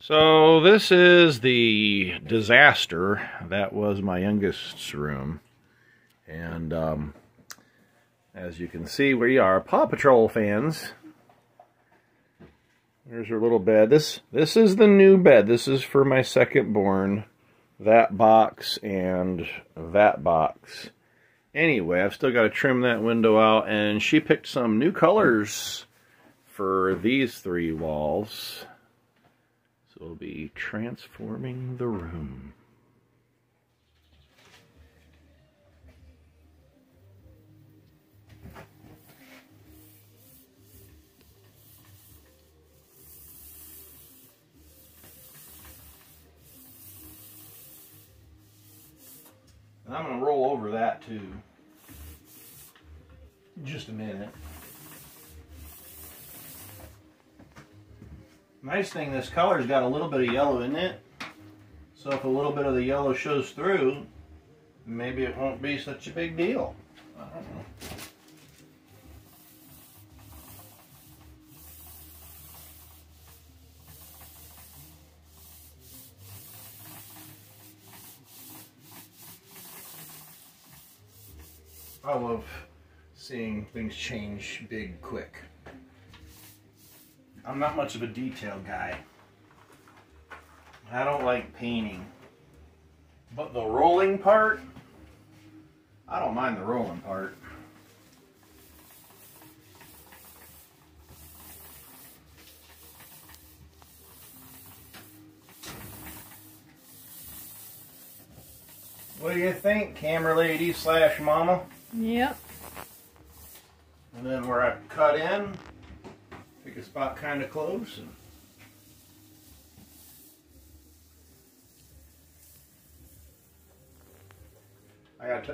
So this is the disaster that was my youngest's room. And as you can see, we are Paw Patrol fans. There's her little bed. This is the new bed. This is for my second born. That box and that box. Anyway, I've still got to trim that window out, and she picked some new colors for these three walls. So we'll be transforming the room. And I'm going to roll over that too. Just a minute. Nice thing, this color's got a little bit of yellow in it. So if a little bit of the yellow shows through, maybe it won't be such a big deal. I don't know. I love seeing things change big, quick. I'm not much of a detail guy. I don't like painting. But the rolling part, I don't mind the rolling part. What do you think, camera lady slash mama? Yep. And then where I cut in, pick a spot kind of close. And I gotta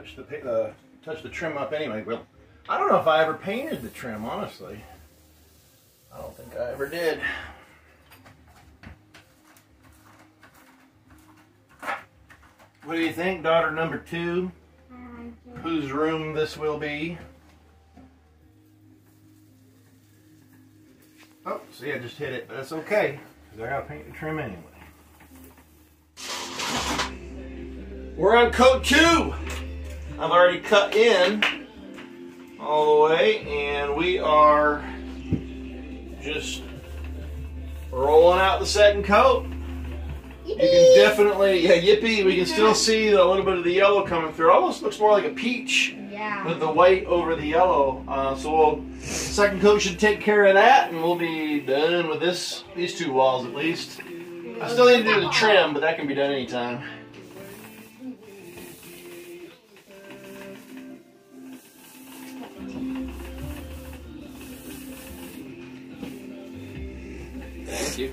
touch the trim up anyway. Well, I don't know if I ever painted the trim, honestly. I don't think I ever did. What do you think, daughter number 2? Whose room this will be? Oh, see, I just hit it, but that's okay, because I gotta paint the trim anyway. We're on coat 2. I've already cut in all the way, and we are just rolling out the second coat. You can definitely, yeah, yippee, we can still see a little bit of the yellow coming through. It almost looks more like a peach with the white over the yellow. So second coat should take care of that, and we'll be done with these two walls at least. I still need to do the trim, but that can be done anytime. Thank you.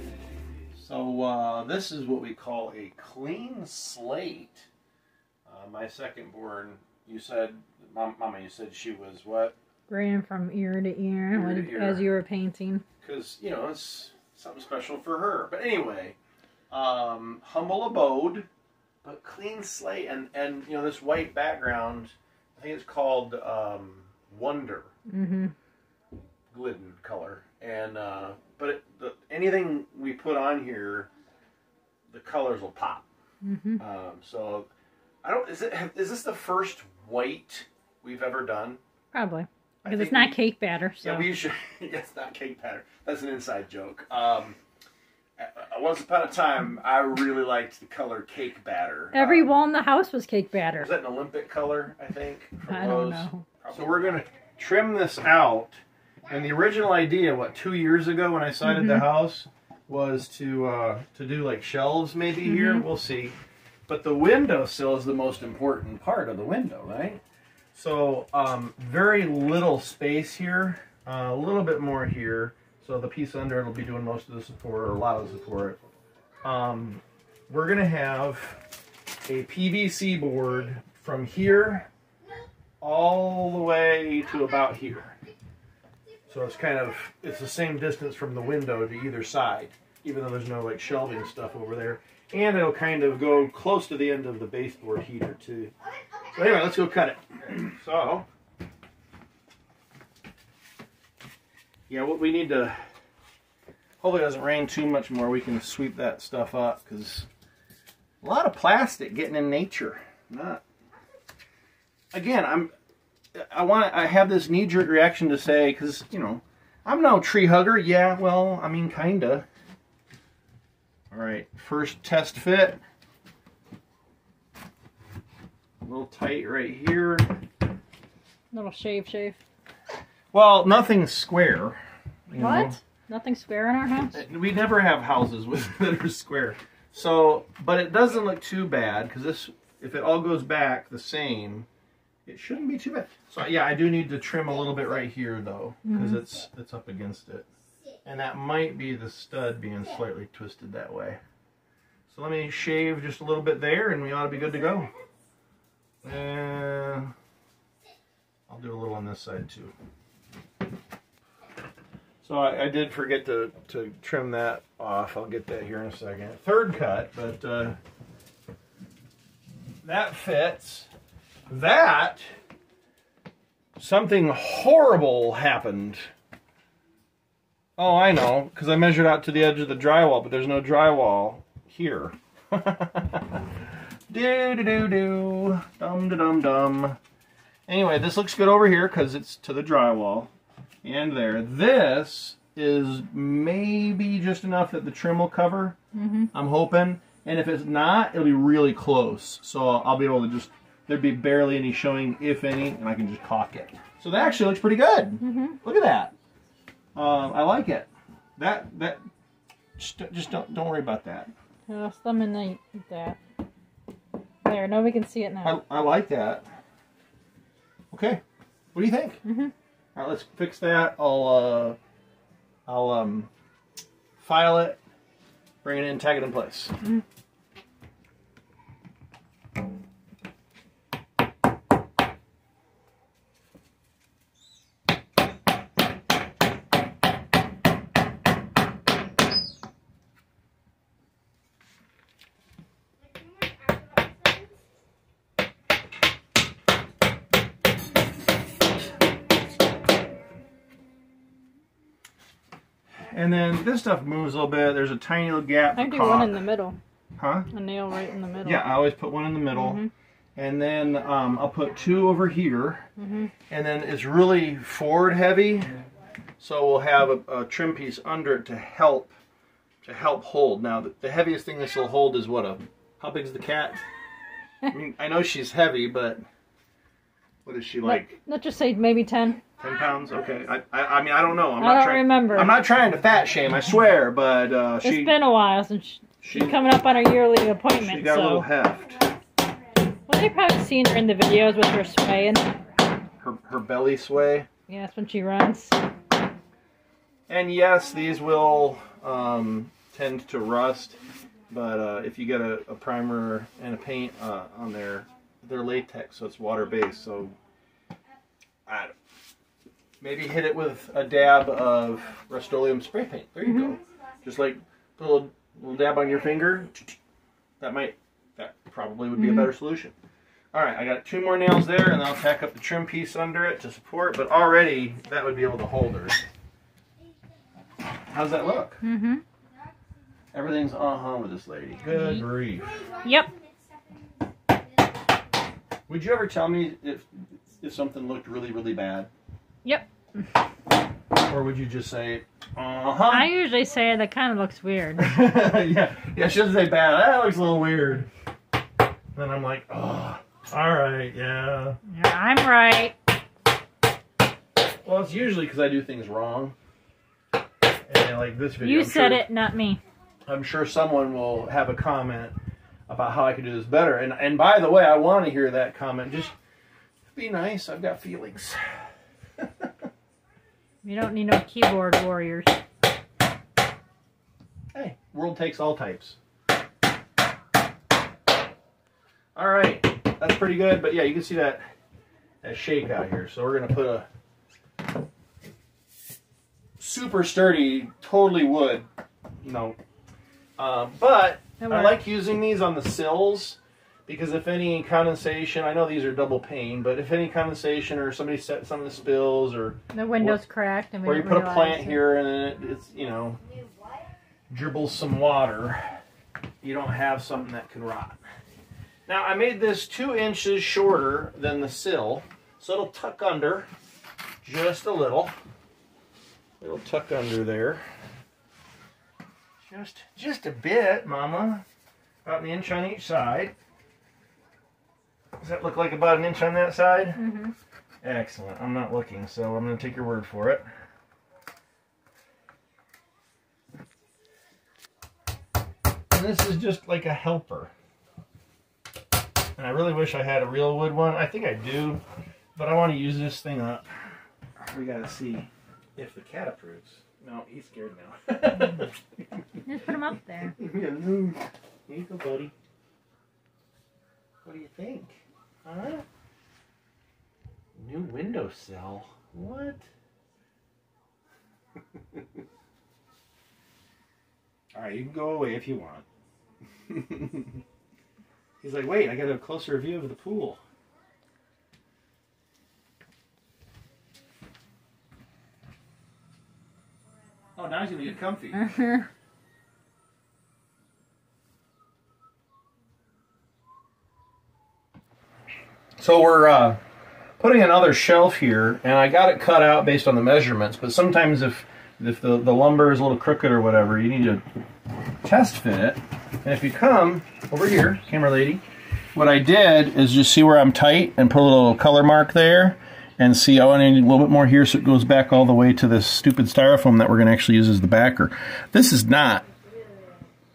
So this is what we call a clean slate. My second born, you said, Mama, you said she was what? Ran from ear to ear, as you were painting. Because, you know, it's something special for her. But anyway, humble abode, but clean slate. And you know, this white background, I think it's called Wonder. Mm-hmm. Glidden color. And but anything we put on here, the colors will pop. Mm-hmm. So I don't. Is this the first white we've ever done? Probably, because it's not cake batter. So. Yeah, we should. It's not cake batter. That's an inside joke. Once upon a time, I really liked the color cake batter. Every wall in the house was cake batter. Was that an Olympic color? I think. I don't know. So we're gonna trim this out. And the original idea, what, 2 years ago when I sided the house, was to do like shelves maybe here. We'll see. But the windowsill is the most important part of the window, right? So very little space here, a little bit more here. So the piece under it will be doing most of the support, or a lot of the support. We're going to have a PVC board from here all the way to about here. So it's the same distance from the window to either side, even though there's no like shelving stuff over there. And it'll kind of go close to the end of the baseboard heater too. So anyway, let's go cut it. So, yeah, what we need to hopefully it doesn't rain too much more. We can sweep that stuff up because a lot of plastic getting in nature. Not again. I have this knee-jerk reaction to say, because you know, I'm no tree hugger. Yeah, well, I mean, kinda. All right, first test fit. A little tight right here. Little shave. Well, nothing's square. What? Know? Nothing square in our house? We never have houses that are square. So, but it doesn't look too bad because this, if it all goes back the same, it shouldn't be too bad. So yeah, I do need to trim a little bit right here though, because it's up against it, and that might be the stud being slightly twisted that way. So let me shave just a little bit there, and we ought to be good to go. I'll do a little on this side too. So I did forget to trim that off. I'll get that here in a second. Third cut, but that fits. That, something horrible happened. Oh, I know, because I measured out to the edge of the drywall, but there's no drywall here. Do-do-do-do. Dum-da-dum-dum. Anyway, this looks good over here because it's to the drywall. And there. This is maybe just enough that the trim will cover. I'm hoping. And if it's not, it'll be really close. So I'll be able to just, there'd be barely any showing, if any, and I can just caulk it. So that actually looks pretty good. Look at that. I like it. That just don't worry about that. Just eliminate that. There, nobody can see it now. I like that. Okay. What do you think? All right, let's fix that. I'll file it, bring it in, tag it in place. And then this stuff moves a little bit. There's a tiny little gap. I do one in the middle. Huh? A nail right in the middle. Yeah, I always put one in the middle. And then I'll put two over here. And then it's really forward heavy. So we'll have a trim piece under it to help hold. Now, the heaviest thing this will hold is what? How big is the cat? I mean, I know she's heavy, but what is she like? Let's just say maybe 10. 10 pounds? Okay. I mean, I don't know. I don't remember. I'm not trying to fat shame, I swear, but it's been a while since she's coming up on her yearly appointment. She got a little heft. Well, they've probably seen her in the videos with her swaying. Her belly sway? Yeah, that's when she runs. And yes, these will tend to rust, but if you get a primer and a paint on there, they're latex, so it's water-based, so maybe hit it with a dab of Rust-Oleum spray paint. There you go. Just like put a little dab on your finger. That probably would be a better solution. All right, I got 2 more nails there, and then I'll tack up the trim piece under it to support, but already that would be able to hold her. How's that look? Everything's with this lady. Good grief. Yep. Would you ever tell me if something looked really, really bad? Yep. Or would you just say, I usually say that kind of looks weird. yeah, she doesn't say bad. That looks a little weird. Then I'm like, oh, all right, yeah. Yeah, I'm right. Well, it's usually because I do things wrong. And like this video, You said it, not me. I'm sure someone will have a comment about how I could do this better. And by the way, I want to hear that comment. Just be nice. I've got feelings. You don't need no keyboard warriors. Hey, world takes all types. All right, that's pretty good. But yeah, you can see that shake out here. So we're gonna put a super sturdy, totally wood. But I like using these on the sills because if any condensation, I know these are double pane, but if any condensation or somebody set something spills or the window's cracked and or you put a plant here and it's dribbles some water, you don't have something that can rot. Now I made this 2 inches shorter than the sill, so it'll tuck under just a little. It'll tuck under there. Just a bit, Mama. About 1 inch on each side. Does that look like about 1 inch on that side? Mm-hmm. Excellent. I'm not looking, so I'm going to take your word for it. And this is just like a helper. And I really wish I had a real wood one. I think I do, but I want to use this thing up. We got to see if the cat approves. No, he's scared now. Just put him up there. Here you go, buddy. What do you think? Huh? New windowsill. What? Alright, you can go away if you want. He's like, wait, I got a closer view of the pool. Oh, now he's going to get comfy. So we're putting another shelf here, and I got it cut out based on the measurements, but sometimes if the lumber is a little crooked or whatever, you need to test fit it. And if you come over here, camera lady, what I did is just see where I'm tight and put a little color mark there, and see, oh, I need a little bit more here so it goes back all the way to this stupid styrofoam that we're going to actually use as the backer. This is not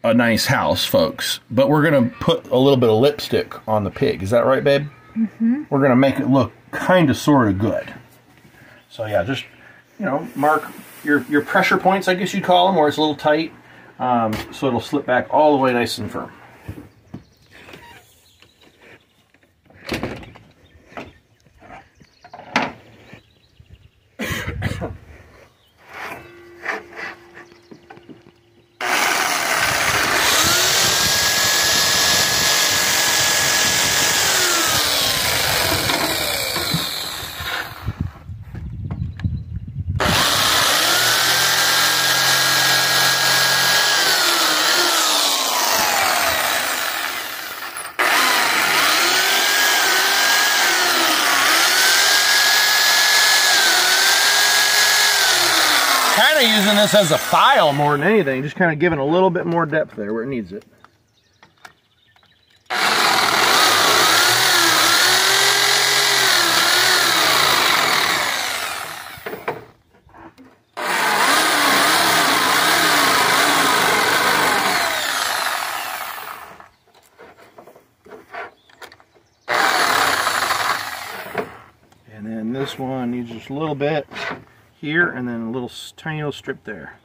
a nice house, folks, but we're going to put a little bit of lipstick on the pig. Is that right, babe? Mm-hmm. We're going to make it look kind of sort of good. So yeah, just, you know, mark your pressure points, I guess you'd call them, where it's a little tight, so it'll slip back all the way nice and firm. Using this as a file more than anything, just kind of giving a little bit more depth there where it needs it. And then this one needs just a little bit here, and then a little tiny little strip there.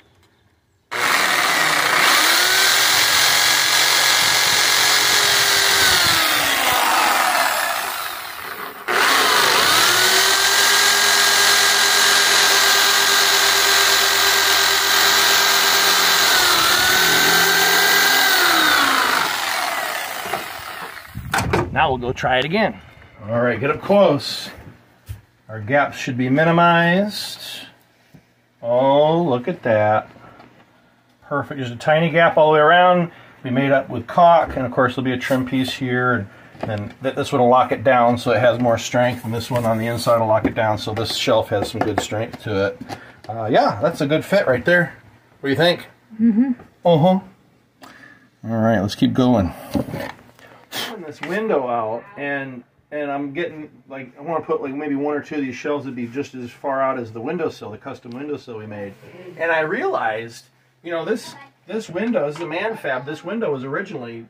Now we'll go try it again. All right, get up close. Our gaps should be minimized. Oh, look at that. Perfect. Just a tiny gap all the way around. We made up with caulk, and of course there'll be a trim piece here, and then this one will lock it down so it has more strength, and this one on the inside will lock it down so this shelf has some good strength to it. Yeah, that's a good fit right there. What do you think? Mm-hmm. Uh-huh. All right, let's keep going. Pulling this window out, and I'm getting, like, I want to put like maybe 1 or 2 of these shelves that would be just as far out as the windowsill, the custom windowsill we made. And I realized, you know, this window is a man fab. This window was originally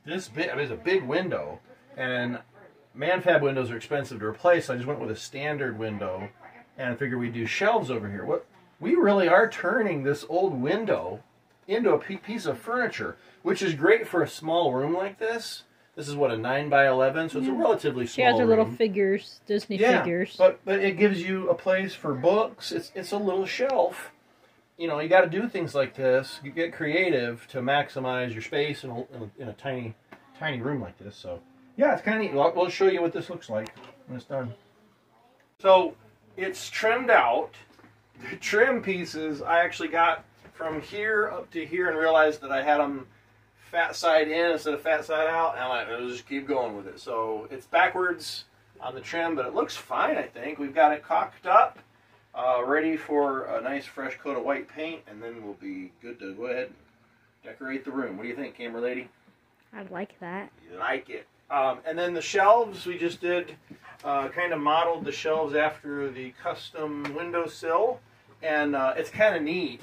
this big. I mean, it's a big window, and man fab windows are expensive to replace. So I just went with a standard window, and I figured we'd do shelves over here. What we really are turning this old window into a piece of furniture, which is great for a small room like this. This is what, a 9 by 11, so it's a relatively small room. She has her little figures, Disney figures. But it gives you a place for books. It's a little shelf. You know, you got to do things like this. You get creative to maximize your space in a tiny room like this. So yeah, it's kind of neat. We'll show you what this looks like when it's done. So it's trimmed out. The trim pieces I actually got from here up to here and realized that I had them fat side in instead of fat side out, and I'm like, I'll just keep going with it. So it's backwards on the trim, but it looks fine, I think. We've got it caulked up, ready for a nice fresh coat of white paint, and then we'll be good to go ahead and decorate the room. What do you think, camera lady? I like that. You like it. And then the shelves, we just did, kind of modeled the shelves after the custom windowsill, and it's kind of neat.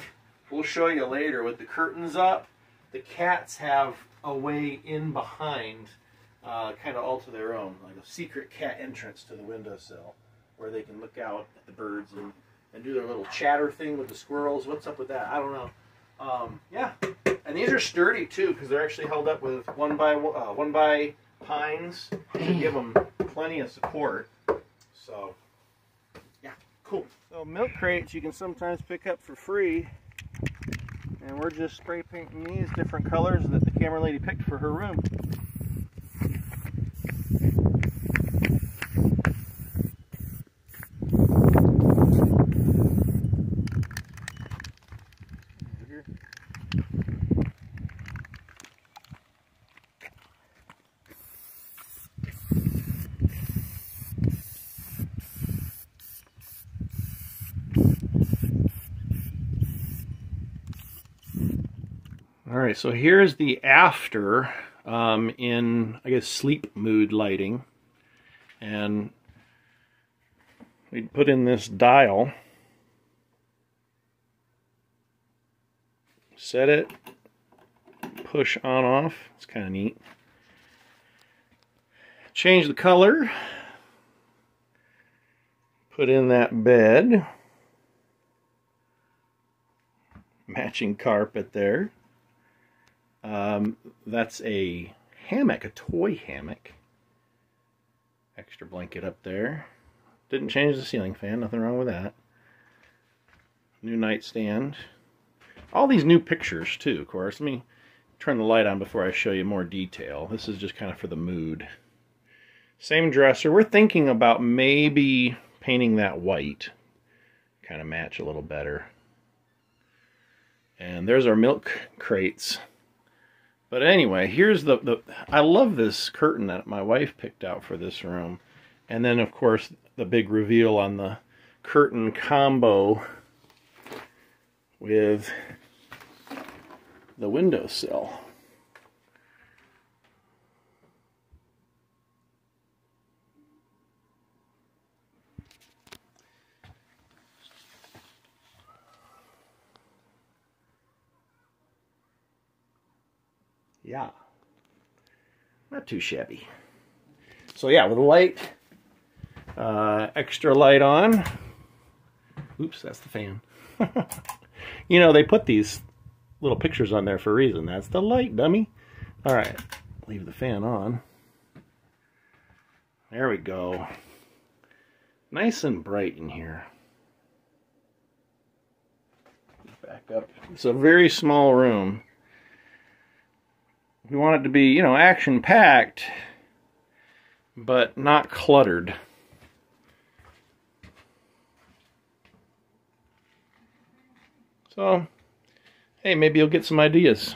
We'll show you later with the curtains up. The cats have a way in behind, kind of all to their own, like a secret cat entrance to the windowsill, where they can look out at the birds and do their little chatter thing with the squirrels. What's up with that? I don't know. Yeah, and these are sturdy too, because they're actually held up with one by pines to give them plenty of support. So, yeah, cool. So milk crates you can sometimes pick up for free. And we're just spray painting these different colors that the camera lady picked for her room. Alright, so here's the after in, I guess, sleep mood lighting. And we put in this dial, set it, push on off. It's kind of neat. Change the color, put in that bed, matching carpet there. That's a hammock, a toy hammock. Extra blanket up there. Didn't change the ceiling fan, nothing wrong with that. New nightstand. All these new pictures too, of course. Let me turn the light on before I show you more detail. This is just kind of for the mood. Same dresser. We're thinking about maybe painting that white. Kind of match a little better. And there's our milk crates. But anyway, here's I love this curtain that my wife picked out for this room. And then, of course, the big reveal on the curtain combo with the windowsill. Yeah, not too shabby. So yeah, with the light, extra light on. Oops, that's the fan. You know, they put these little pictures on there for a reason. That's the light, dummy. All right, leave the fan on. There we go. Nice and bright in here. Back up. It's a very small room. We want it to be, you know, action-packed, but not cluttered. So, hey, maybe you'll get some ideas.